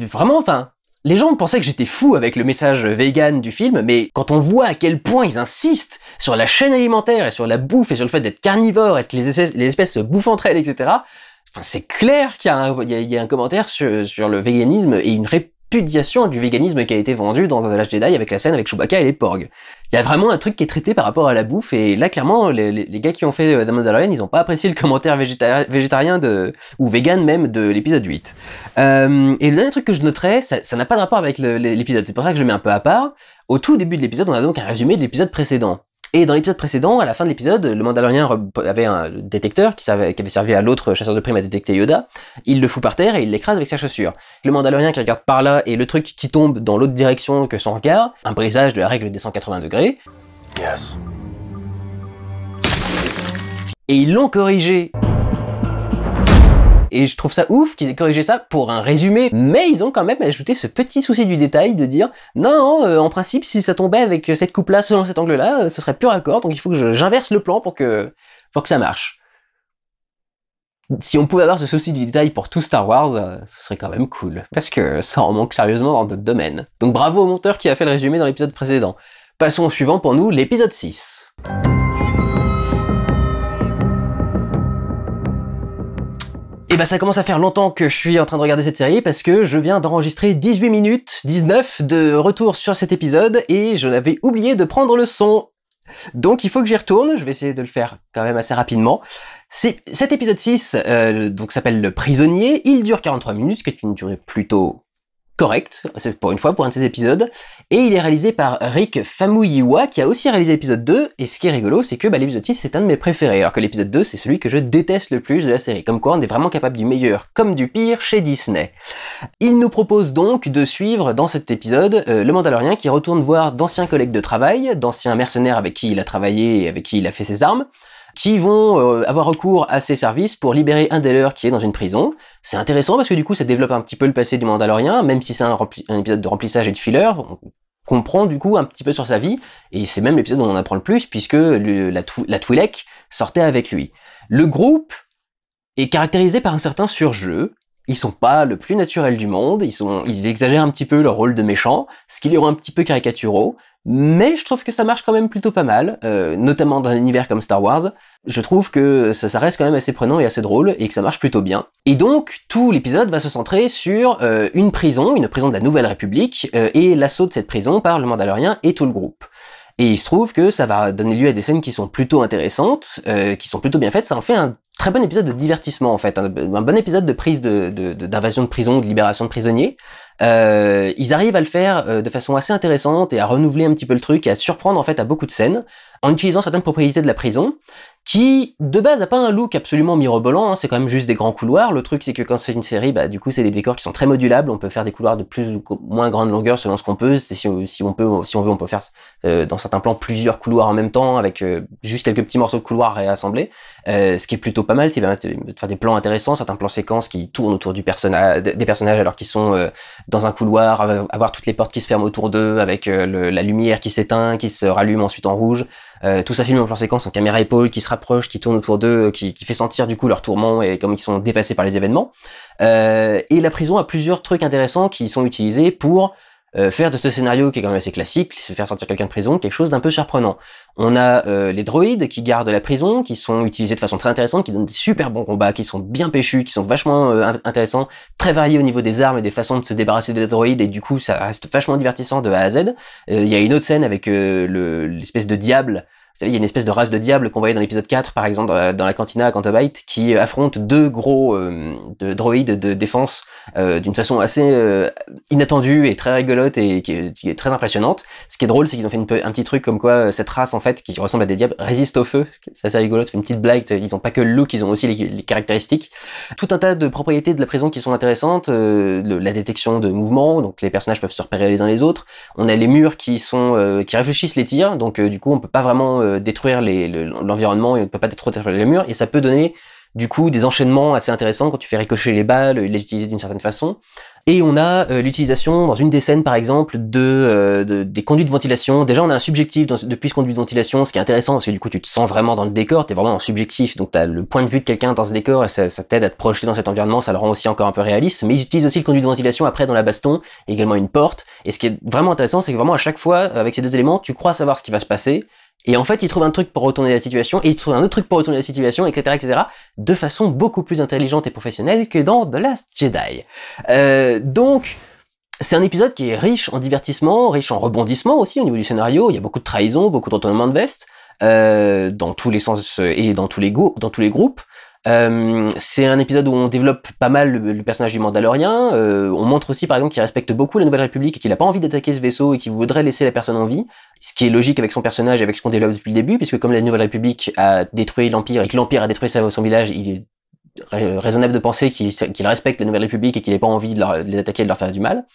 vraiment, enfin, les gens pensaient que j'étais fou avec le message vegan du film, mais quand on voit à quel point ils insistent sur la chaîne alimentaire et sur la bouffe et sur le fait d'être carnivore et que les espèces se bouffent entre elles, etc., enfin, c'est clair qu'il y a un commentaire sur le véganisme et une répudiation du véganisme qui a été vendu dans The Last Jedi avec la scène avec Chewbacca et les porgs. Il y a vraiment un truc qui est traité par rapport à la bouffe, et là, clairement, les gars qui ont fait The Mandalorian, ils ont pas apprécié le commentaire végétarien ou vegan même de l'épisode 8. Et le dernier truc que je noterais, ça n'a pas de rapport avec l'épisode, c'est pour ça que je le mets un peu à part. Au tout début de l'épisode, on a donc un résumé de l'épisode précédent. Et dans l'épisode précédent, à la fin de l'épisode, le Mandalorien avait un détecteur qui avait servi à l'autre chasseur de primes à détecter Yoda. Il le fout par terre et il l'écrase avec sa chaussure. Le Mandalorien qui regarde par là et le truc qui tombe dans l'autre direction que son regard, un brisage de la règle des 180 degrés. Yes. Et ils l'ont corrigé. Et je trouve ça ouf qu'ils aient corrigé ça pour un résumé, mais ils ont quand même ajouté ce petit souci du détail de dire non, en principe, si ça tombait avec cette coupe-là, selon cet angle-là, ce serait plus raccord, donc il faut que j'inverse le plan pour que ça marche. Si on pouvait avoir ce souci du détail pour tout Star Wars, ce serait quand même cool, parce que ça en manque sérieusement dans d'autres domaines. Donc bravo au monteur qui a fait le résumé dans l'épisode précédent. Passons au suivant pour nous, l'épisode 6. Et bah ça commence à faire longtemps que je suis en train de regarder cette série parce que je viens d'enregistrer 18 minutes 19 de retour sur cet épisode et je l'avais oublié de prendre le son. Donc il faut que j'y retourne, je vais essayer de le faire quand même assez rapidement. Cet épisode 6 donc s'appelle Le Prisonnier, il dure 43 minutes, ce qui est une durée plutôt correcte, pour une fois, pour un de ces épisodes, et il est réalisé par Rick Famuyiwa, qui a aussi réalisé l'épisode 2, et ce qui est rigolo, c'est que l'épisode 6 c'est un de mes préférés, alors que l'épisode 2 c'est celui que je déteste le plus de la série, comme quoi on est vraiment capable du meilleur comme du pire chez Disney. Il nous propose donc de suivre dans cet épisode le Mandalorien qui retourne voir d'anciens collègues de travail, d'anciens mercenaires avec qui il a travaillé et avec qui il a fait ses armes, qui vont avoir recours à ses services pour libérer un des leurs qui est dans une prison. C'est intéressant parce que du coup ça développe un petit peu le passé du Mandalorien, même si c'est un épisode de remplissage et de filler, on comprend du coup un petit peu sur sa vie, et c'est même l'épisode où on en apprend le plus puisque la Twi'lek sortait avec lui. Le groupe est caractérisé par un certain surjeu. Ils sont pas le plus naturel du monde, ils exagèrent un petit peu leur rôle de méchant, ce qui les rend un petit peu caricaturaux, mais je trouve que ça marche quand même plutôt pas mal, notamment dans un univers comme Star Wars. Je trouve que ça reste quand même assez prenant et assez drôle, et que ça marche plutôt bien. Et donc, tout l'épisode va se centrer sur une prison de la Nouvelle République, et l'assaut de cette prison par le Mandalorien et tout le groupe. Et il se trouve que ça va donner lieu à des scènes qui sont plutôt intéressantes, qui sont plutôt bien faites, ça en fait un très bon épisode de divertissement en fait, un bon épisode de prise d'invasion de prison, de libération de prisonniers. Ils arrivent à le faire de façon assez intéressante et à renouveler un petit peu le truc et à surprendre en fait à beaucoup de scènes, en utilisant certaines propriétés de la prison, qui de base a pas un look absolument mirobolant, hein, c'est quand même juste des grands couloirs. Le truc c'est que quand c'est une série, du coup c'est des décors qui sont très modulables, on peut faire des couloirs de plus ou moins grande longueur selon ce qu'on peut, si on veut on peut faire dans certains plans plusieurs couloirs en même temps avec juste quelques petits morceaux de couloirs réassemblés, ce qui est plutôt pas mal, c'est de faire des plans intéressants, certains plans séquences qui tournent autour des personnages alors qu'ils sont dans un couloir, avoir toutes les portes qui se ferment autour d'eux avec la lumière qui s'éteint, qui se rallume ensuite en rouge. Tout ça filmé en plan séquence en caméra épaule qui se rapproche, qui tourne autour d'eux, qui fait sentir du coup leur tourment et comme ils sont dépassés par les événements. Et la prison a plusieurs trucs intéressants qui sont utilisés pour faire de ce scénario qui est quand même assez classique, se faire sortir quelqu'un de prison, quelque chose d'un peu surprenant. On a les droïdes qui gardent la prison, qui sont utilisés de façon très intéressante, qui donnent des super bons combats, qui sont bien péchus, qui sont vachement intéressants, très variés au niveau des armes et des façons de se débarrasser des droïdes, et du coup ça reste vachement divertissant de A à Z. Il y a une autre scène avec l'espèce de diable. Vous savez, il y a une espèce de race de diable qu'on voyait dans l'épisode 4, par exemple, dans la cantina à Canto Bight, qui affronte deux gros de droïdes de défense d'une façon assez inattendue et très rigolote et qui est très impressionnante. Ce qui est drôle, c'est qu'ils ont fait un petit truc comme quoi cette race, en fait, qui ressemble à des diables, résiste au feu. C'est assez rigolo, c'est une petite blague. Ils ont pas que le look, ils ont aussi les caractéristiques. Tout un tas de propriétés de la prison qui sont intéressantes. La détection de mouvements, donc les personnages peuvent se repérer les uns les autres. On a les murs qui réfléchissent les tirs, donc du coup on peut pas vraiment détruire l'environnement et on ne peut pas trop détruire les murs, et ça peut donner du coup des enchaînements assez intéressants quand tu fais ricocher les balles, les utiliser d'une certaine façon. Et on a l'utilisation dans une des scènes par exemple des conduits de ventilation. Déjà on a un subjectif depuis ce conduit de ventilation, ce qui est intéressant parce que du coup tu te sens vraiment dans le décor, t'es vraiment en subjectif, donc t'as le point de vue de quelqu'un dans ce décor et ça t'aide à te projeter dans cet environnement, ça le rend aussi encore un peu réaliste. Mais ils utilisent aussi le conduit de ventilation après dans la baston, et également une porte. Et ce qui est vraiment intéressant, c'est que vraiment à chaque fois avec ces deux éléments, tu crois savoir ce qui va se passer. Et en fait, ils trouvent un truc pour retourner la situation, et ils trouvent un autre truc pour retourner la situation, etc., etc., de façon beaucoup plus intelligente et professionnelle que dans The Last Jedi. Donc, c'est un épisode qui est riche en divertissement, riche en rebondissements aussi au niveau du scénario. Il y a beaucoup de trahison, beaucoup de retournements de veste, dans tous les sens et dans tous les groupes. C'est un épisode où on développe pas mal le personnage du Mandalorien. On montre aussi par exemple qu'il respecte beaucoup la Nouvelle République et qu'il a pas envie d'attaquer ce vaisseau et qu'il voudrait laisser la personne en vie, ce qui est logique avec son personnage et avec ce qu'on développe depuis le début, puisque comme la Nouvelle République a détruit l'Empire et que l'Empire a détruit son village, il est raisonnable de penser qu'il respecte la Nouvelle République et qu'il n'ait pas envie de les attaquer et de leur faire du mal.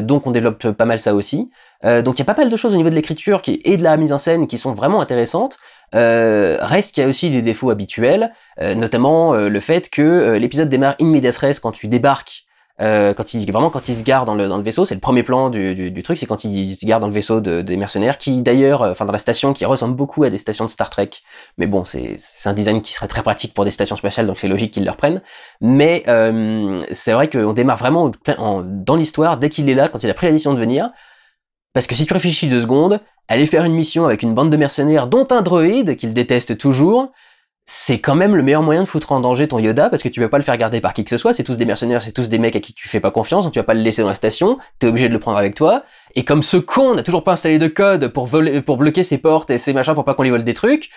Donc on développe pas mal ça aussi. Donc il y a pas mal de choses au niveau de l'écriture et de la mise en scène qui sont vraiment intéressantes. Reste qu'il y a aussi des défauts habituels, notamment le fait que l'épisode démarre in medias res quand tu débarques, quand il se gare dans le vaisseau. C'est le premier plan du truc, c'est quand il se gare dans le vaisseau des mercenaires, qui d'ailleurs, dans la station, qui ressemble beaucoup à des stations de Star Trek. Mais bon, c'est un design qui serait très pratique pour des stations spatiales, donc c'est logique qu'ils le reprennent. Mais c'est vrai qu'on démarre vraiment dans l'histoire dès qu'il est là, quand il a pris la décision de venir. Parce que si tu réfléchis 2 secondes, aller faire une mission avec une bande de mercenaires, dont un droïde, qu'il déteste toujours, c'est quand même le meilleur moyen de foutre en danger ton Yoda, parce que tu peux pas le faire garder par qui que ce soit, c'est tous des mercenaires, c'est tous des mecs à qui tu fais pas confiance, donc tu vas pas le laisser dans la station, t'es obligé de le prendre avec toi, et comme ce con n'a toujours pas installé de code pour bloquer ses portes et ses machins pour pas qu'on lui vole des trucs,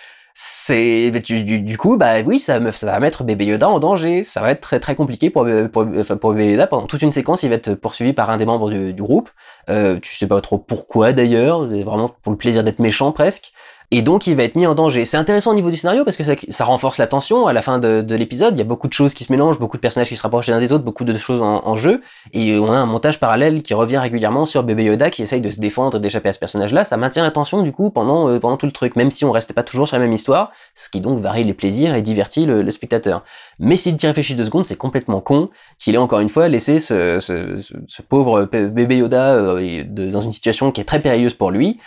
du coup, bah oui, ça va mettre bébé Yoda en danger. Ça va être très très compliqué pour bébé Yoda. Pendant toute une séquence, il va être poursuivi par un des membres du groupe. Tu sais pas trop pourquoi d'ailleurs, c'est vraiment pour le plaisir d'être méchant presque. Et donc il va être mis en danger. C'est intéressant au niveau du scénario parce que ça renforce la tension à la fin de l'épisode. Il y a beaucoup de choses qui se mélangent, beaucoup de personnages qui se rapprochent les uns des autres, beaucoup de choses en jeu. Et on a un montage parallèle qui revient régulièrement sur bébé Yoda qui essaye de se défendre et d'échapper à ce personnage-là. Ça maintient la tension du coup pendant tout le truc, même si on reste pas toujours sur la même histoire, ce qui donc varie les plaisirs et divertit le spectateur. Mais s'il y réfléchit 2 secondes, c'est complètement con qu'il ait encore une fois laissé ce pauvre bébé Yoda dans une situation qui est très périlleuse pour lui,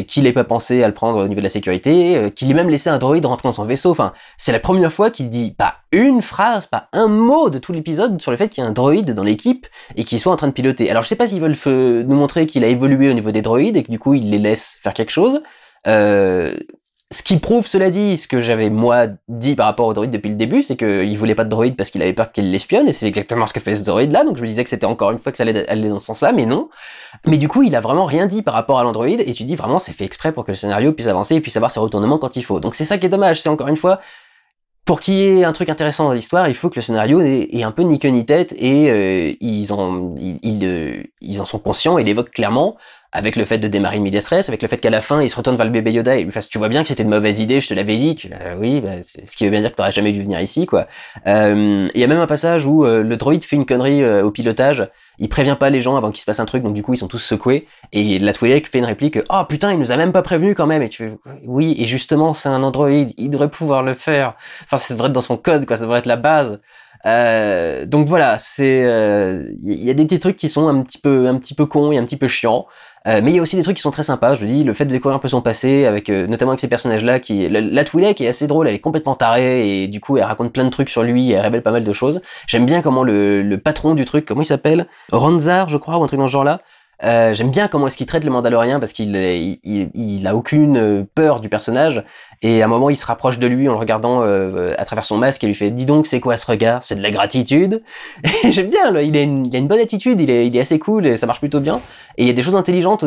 qu'il ait pas pensé à le prendre au niveau de la sécurité, qu'il ait même laissé un droïde rentrer dans son vaisseau. Enfin, c'est la première fois qu'il dit pas une phrase, pas un mot de tout l'épisode sur le fait qu'il y a un droïde dans l'équipe et qu'il soit en train de piloter. Alors je sais pas s'ils veulent nous montrer qu'il a évolué au niveau des droïdes et que du coup il les laisse faire quelque chose. Ce qui prouve, cela dit, ce que j'avais moi dit par rapport au droïde depuis le début, c'est qu'il voulait pas de droïde parce qu'il avait peur qu'il l'espionne, et c'est exactement ce que fait ce droïde là, donc je me disais que c'était encore une fois que ça allait aller dans ce sens là, mais non. Mais du coup, il a vraiment rien dit par rapport à l'androïde, et tu dis vraiment c'est fait exprès pour que le scénario puisse avancer et puisse avoir ses retournements quand il faut. Donc c'est ça qui est dommage, c'est encore une fois, pour qu'il y ait un truc intéressant dans l'histoire, il faut que le scénario ait un peu ni queue ni tête, et ils en sont conscients et l'évoquent clairement, avec le fait de démarrer une medias res, avec le fait qu'à la fin, il se retourne vers le bébé Yoda et lui fasse « Tu vois bien que c'était une mauvaise idée, je te l'avais dit. » Oui, bah, ce qui veut bien dire que t'aurais jamais dû venir ici, quoi. Il y a même un passage où le droïde fait une connerie au pilotage, il prévient pas les gens avant qu'il se passe un truc, donc du coup, ils sont tous secoués, et la Twi'lek fait une réplique « Oh putain, il nous a même pas prévenu quand même !» Et tu fais « Oui, et justement, c'est un androïde, il devrait pouvoir le faire. » Enfin, ça devrait être dans son code, quoi, ça devrait être la base. Donc voilà, il y a des petits trucs qui sont un petit peu cons et un petit peu chiants. Mais il y a aussi des trucs qui sont très sympas, je vous dis, le fait de découvrir un peu son passé, avec notamment avec ces personnages-là, la Twi'lek est assez drôle, elle est complètement tarée, et du coup elle raconte plein de trucs sur lui, et elle révèle pas mal de choses. J'aime bien comment le patron du truc, comment il s'appelle, Ranzar, je crois, ou un truc dans ce genre-là. J'aime bien comment est-ce qu'il traite le Mandalorien, parce qu'il a aucune peur du personnage, et à un moment il se rapproche de lui en le regardant à travers son masque et lui fait « Dis donc, c'est quoi ce regard? C'est de la gratitude ?» Et j'aime bien, là, il a une bonne attitude, il est assez cool et ça marche plutôt bien. Et il y a des choses intelligentes,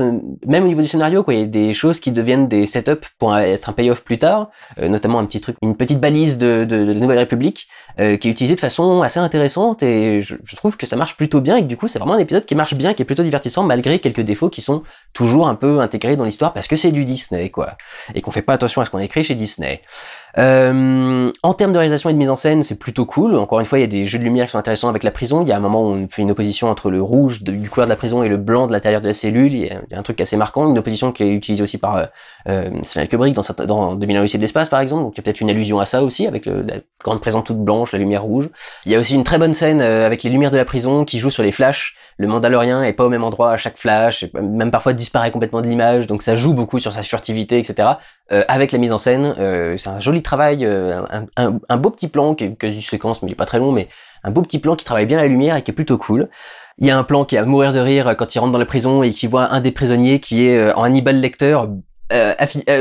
même au niveau du scénario, quoi. Il y a des choses qui deviennent des setups pour être un payoff plus tard, notamment un petit truc, une petite balise de la Nouvelle République, qui est utilisée de façon assez intéressante, et je trouve que ça marche plutôt bien, et que du coup c'est vraiment un épisode qui marche bien, qui est plutôt divertissant, malgré quelques défauts qui sont toujours un peu intégrés dans l'histoire, parce que c'est du Disney, quoi. Et qu'on fait pas attention à ce qu'on écrit chez Disney. En termes de réalisation et de mise en scène, c'est plutôt cool. Encore une fois, il y a des jeux de lumière qui sont intéressants avec la prison. Il y a un moment où on fait une opposition entre le rouge du couloir de la prison et le blanc de l'intérieur de la cellule. Il y a un truc assez marquant, une opposition qui est utilisée aussi par Stanley Kubrick dans 2001 Odyssée de l'espace, par exemple. Donc il y a peut-être une allusion à ça aussi, avec la grande prison toute blanche, la lumière rouge. Il y a aussi une très bonne scène avec les lumières de la prison qui joue sur les flashs. Le Mandalorien est pas au même endroit à chaque flash, et même parfois disparaît complètement de l'image, donc ça joue beaucoup sur sa furtivité, etc. Avec la mise en scène, c'est un joli travail, un beau petit plan qui est quasi séquence, mais il est pas très long, mais un beau petit plan qui travaille bien la lumière et qui est plutôt cool. Il y a un plan qui est à mourir de rire quand il rentre dans la prison et qu'il voit un des prisonniers qui est en Hannibal Lecter,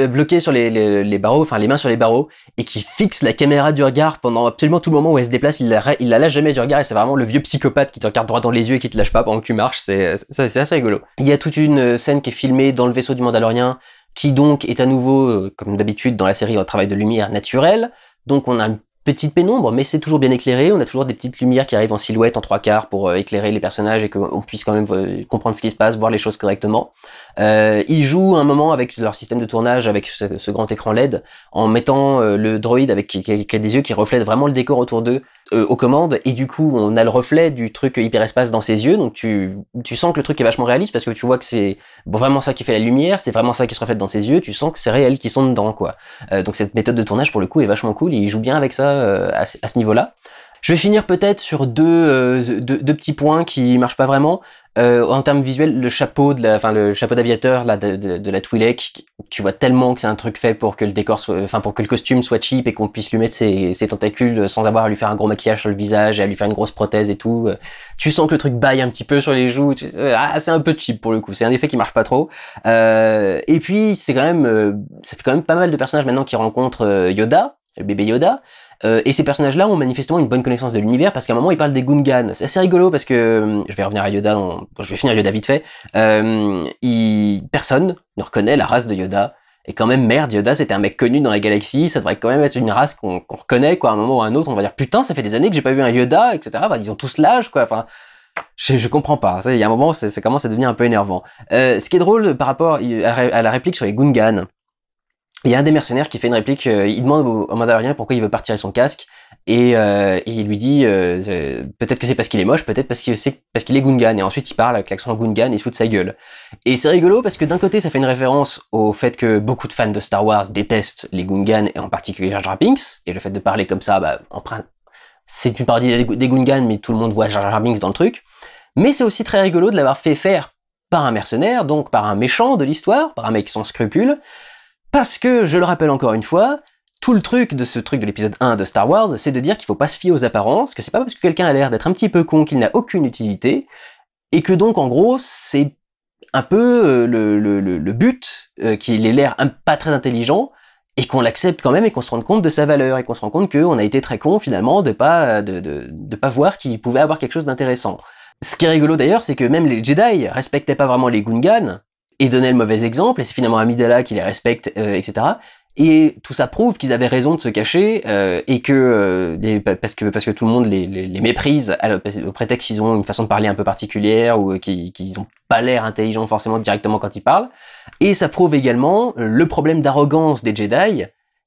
bloqué sur les barreaux, enfin les mains sur les barreaux, et qui fixe la caméra du regard pendant absolument tout le moment où elle se déplace. Il la lâche jamais du regard, et c'est vraiment le vieux psychopathe qui te regarde droit dans les yeux et qui te lâche pas pendant que tu marches. C'est assez rigolo. Il y a toute une scène qui est filmée dans le vaisseau du Mandalorien, qui donc est à nouveau, comme d'habitude dans la série, un travail de lumière naturelle. Donc on a une petite pénombre, mais c'est toujours bien éclairé. On a toujours des petites lumières qui arrivent en silhouette, en trois quarts, pour éclairer les personnages et qu'on puisse quand même comprendre ce qui se passe, voir les choses correctement. Ils jouent un moment avec leur système de tournage, avec ce grand écran LED, en mettant le droïde qui a des yeux qui reflètent vraiment le décor autour d'eux aux commandes, et du coup on a le reflet du truc hyperespace dans ses yeux, donc tu sens que le truc est vachement réaliste, parce que tu vois que c'est vraiment ça qui fait la lumière, c'est vraiment ça qui se reflète dans ses yeux, tu sens que c'est réel qu'ils sont dedans, quoi. Donc cette méthode de tournage pour le coup est vachement cool, et ils jouent bien avec ça à ce niveau-là. Je vais finir peut-être sur deux petits points qui marchent pas vraiment. En termes visuels, le chapeau le chapeau d'aviateur là de la Twi'lek, tu vois tellement que c'est un truc fait pour que le décor pour que le costume soit cheap et qu'on puisse lui mettre ses tentacules sans avoir à lui faire un gros maquillage sur le visage et à lui faire une grosse prothèse et tout. Tu sens que le truc baille un petit peu sur les joues. C'est un peu cheap pour le coup. C'est un effet qui marche pas trop. Et puis c'est quand même, ça fait quand même pas mal de personnages maintenant qui rencontrent Yoda, le bébé Yoda. Et ces personnages-là ont manifestement une bonne connaissance de l'univers, parce qu'à un moment ils parlent des Gungans. C'est assez rigolo parce que je vais revenir à Yoda, je vais finir Yoda vite fait. Personne ne reconnaît la race de Yoda. Et quand même, merde, Yoda c'était un mec connu dans la galaxie, ça devrait quand même être une race qu'on reconnaît, quoi. À un moment ou à un autre, on va dire putain, ça fait des années que j'ai pas vu un Yoda, etc. Enfin, ils ont tous l'âge, quoi. Enfin, je comprends pas. Il y a un moment, ça commence à devenir un peu énervant. Ce qui est drôle par rapport à la réplique sur les Gungans. Il y a un des mercenaires qui fait une réplique, il demande au Mandalorien pourquoi il veut pas retirer son casque, et il lui dit peut-être que c'est parce qu'il est moche, peut-être parce qu'il est Gungan, et ensuite il parle avec l'accent Gungan et il se fout de sa gueule. Et c'est rigolo parce que d'un côté ça fait une référence au fait que beaucoup de fans de Star Wars détestent les Gungans, et en particulier Jar Jar Binks, et le fait de parler comme ça, c'est une parodie des Gungans, mais tout le monde voit Jar Jar Binks dans le truc. Mais c'est aussi très rigolo de l'avoir fait faire par un mercenaire, donc par un méchant de l'histoire, par un mec sans scrupules. Parce que, je le rappelle encore une fois, tout le truc de ce truc de l'épisode 1 de Star Wars, c'est de dire qu'il faut pas se fier aux apparences, que c'est pas parce que quelqu'un a l'air d'être un petit peu con qu'il n'a aucune utilité, et que donc en gros, c'est un peu le but, qu'il ait l'air pas très intelligent, et qu'on l'accepte quand même, et qu'on se rende compte de sa valeur, et qu'on se rend compte qu'on a été très con finalement de pas voir qu'il pouvait avoir quelque chose d'intéressant. Ce qui est rigolo d'ailleurs, c'est que même les Jedi respectaient pas vraiment les Gungans, et donnaient le mauvais exemple, et c'est finalement Amidala qui les respecte, etc. Et tout ça prouve qu'ils avaient raison de se cacher, et que parce que tout le monde les méprise au prétexte qu'ils ont une façon de parler un peu particulière, ou qu'ils ont pas l'air intelligents forcément directement quand ils parlent. Et ça prouve également le problème d'arrogance des Jedi,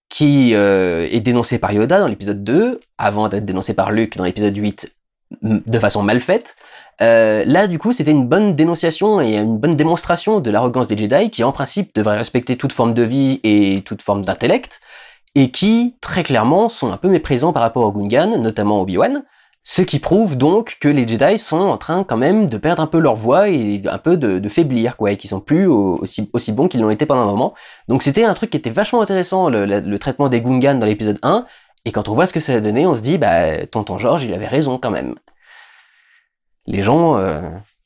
qui est dénoncé par Yoda dans l'épisode 2, avant d'être dénoncé par Luke dans l'épisode 8, de façon mal faite. Là, du coup, c'était une bonne dénonciation et une bonne démonstration de l'arrogance des Jedi, qui en principe devraient respecter toute forme de vie et toute forme d'intellect, et qui, très clairement, sont un peu méprisants par rapport aux Gungans, notamment Obi-Wan, Ce qui prouve donc que les Jedi sont en train quand même de perdre un peu leur voix et un peu de faiblir, quoi, et qu'ils sont plus aussi bons qu'ils l'ont été pendant un moment. Donc c'était un truc qui était vachement intéressant, le traitement des Gungans dans l'épisode 1, et quand on voit ce que ça a donné, on se dit, bah, tonton George, il avait raison quand même. Les gens,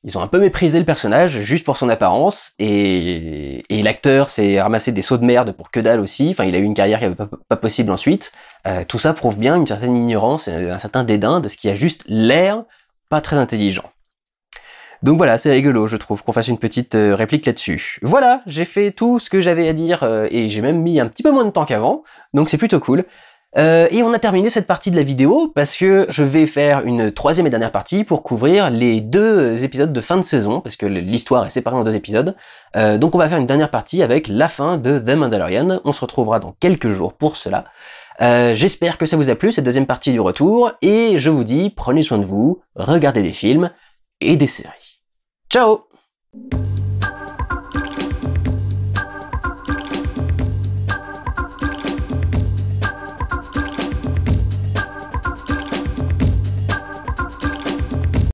ils ont un peu méprisé le personnage juste pour son apparence, et l'acteur s'est ramassé des sauts de merde pour que dalle aussi, enfin il a eu une carrière qui avait pas possible ensuite. Tout ça prouve bien une certaine ignorance et un certain dédain de ce qui a juste l'air pas très intelligent. Donc voilà, c'est rigolo, je trouve, qu'on fasse une petite réplique là-dessus. Voilà, j'ai fait tout ce que j'avais à dire, et j'ai même mis un petit peu moins de temps qu'avant, donc c'est plutôt cool. Et on a terminé cette partie de la vidéo parce que je vais faire une troisième et dernière partie pour couvrir les 2 épisodes de fin de saison, parce que l'histoire est séparée en 2 épisodes. Donc on va faire une dernière partie avec la fin de The Mandalorian. On se retrouvera dans quelques jours pour cela. J'espère que ça vous a plu, cette deuxième partie du retour, et je vous dis, prenez soin de vous, regardez des films et des séries. Ciao!